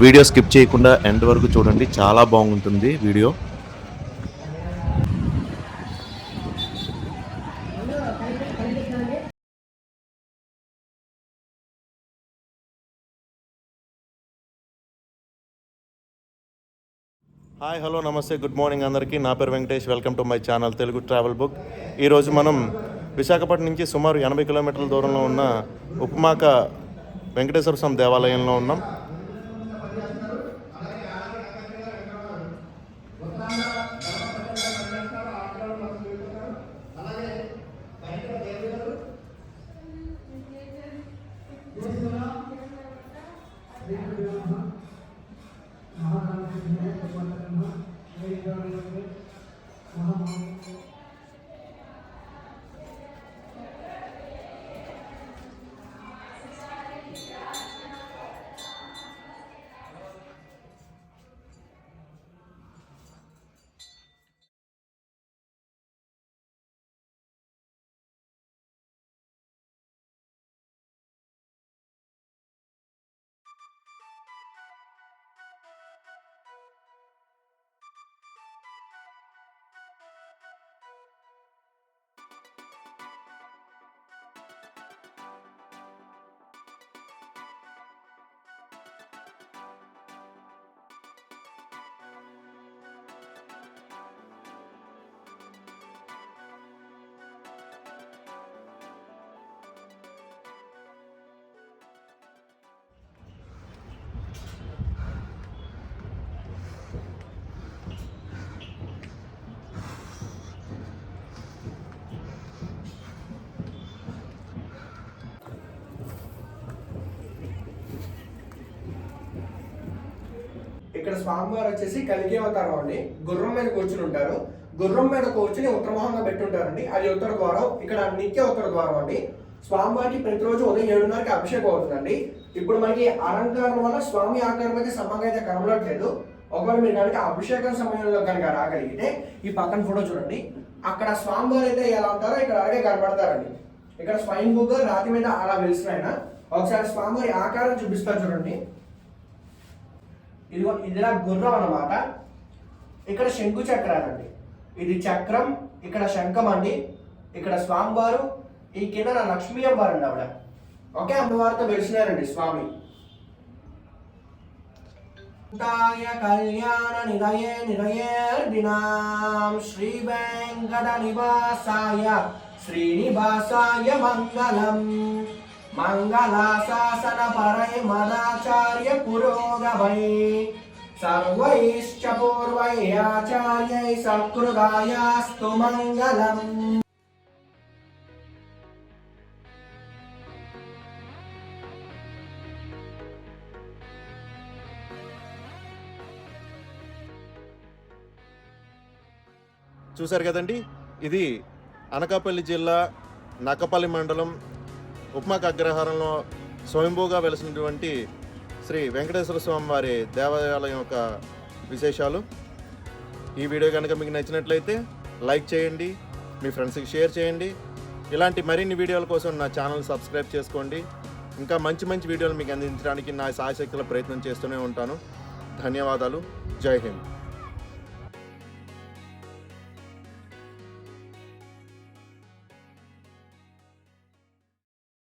Video skip చేయకుండా end వరకు చూడండి, చాలా బాగుంటుంది వీడియో. హాయ్, హలో, నమస్తే, గుడ్ మార్నింగ్ అందరికీ. నా పేరు Venkatesh. Welcome to my channel Telugu travel book. ఈరోజు మనం విశాఖపట్నం నుంచి సుమారు 80 కిలోమీటర్ల దూరంలో ఉన్న ఉపమాక వెంకటేశ్వర స్వామి దేవాలయంలో ఉన్నాం. ఇక్కడ స్వామివారు వచ్చేసి కలిగి అవతారం అండి. గుర్రం మీద కూర్చుని ఉంటారు. గుర్రం మీద కూర్చుని ఉత్తరమోహంగా పెట్టుంటారండి. అది ఉత్తర ద్వారం. ఇక్కడ నిత్య ఉత్తర ద్వారం అండి. స్వామివారికి ప్రతిరోజు ఉదయం 7:30కి అభిషేకం అవుతుందండి. ఇప్పుడు మనకి అలంకారం వల్ల స్వామి ఆకారం అయితే సమంగా అయితే కనబడట్లేదు. ఒకవేళ మీరు కనుక అభిషేకం సమయంలో కనుక రాగలిగితే ఈ పక్కన ఫోటో చూడండి. అక్కడ స్వామివారు అయితే ఎలా ఉంటారో ఇక్కడ అలాగే కనబడతారండి. ఇక్కడ స్వయంభూగా రాతి మీద అలా వెలిసిన ఒకసారి స్వామివారి ఆకారం చూపిస్తారు చూడండి. ఇదిలా గుర్రం అన్నమాట. ఇక్కడ శంకు చక్రాలండి. ఇది చక్రం, ఇక్కడ శంఖం అండి. ఇక్కడ స్వామివారు, ఈ కింద లక్ష్మీ అమ్మవారు అండి. ఆవిడ ఒకే అమ్మవారితో వెలిసినారండి స్వామి. కళ్యాణ నిలయే నిలయేర్దినాం శ్రీ వెంకట నివాసాయ శ్రీనివాసాయ మంగళం. మంగళాశాసన పరై మదాచార్య పురోగమై సర్వైశ్చ పూర్వై ఆచార్యై సకృదాయాస్తు మంగళం. చూశారు కదండి, ఇది అనకాపల్లి జిల్లా నక్కపల్లి మండలం ఉపమాక అగ్రహారంలో స్వయంభూగా వెలిసినటువంటి శ్రీ వెంకటేశ్వర స్వామి వారి దేవాలయం యొక్క విశేషాలు. ఈ వీడియో కనుక మీకు నచ్చినట్లయితే లైక్ చేయండి, మీ ఫ్రెండ్స్కి షేర్ చేయండి. ఇలాంటి మరిన్ని వీడియోల కోసం నా ఛానల్ సబ్స్క్రైబ్ చేసుకోండి. ఇంకా మంచి మంచి వీడియోలు మీకు అందించడానికి నా శాయశక్తుల ప్రయత్నం చేస్తూనే ఉంటాను. ధన్యవాదాలు. జై హింద్.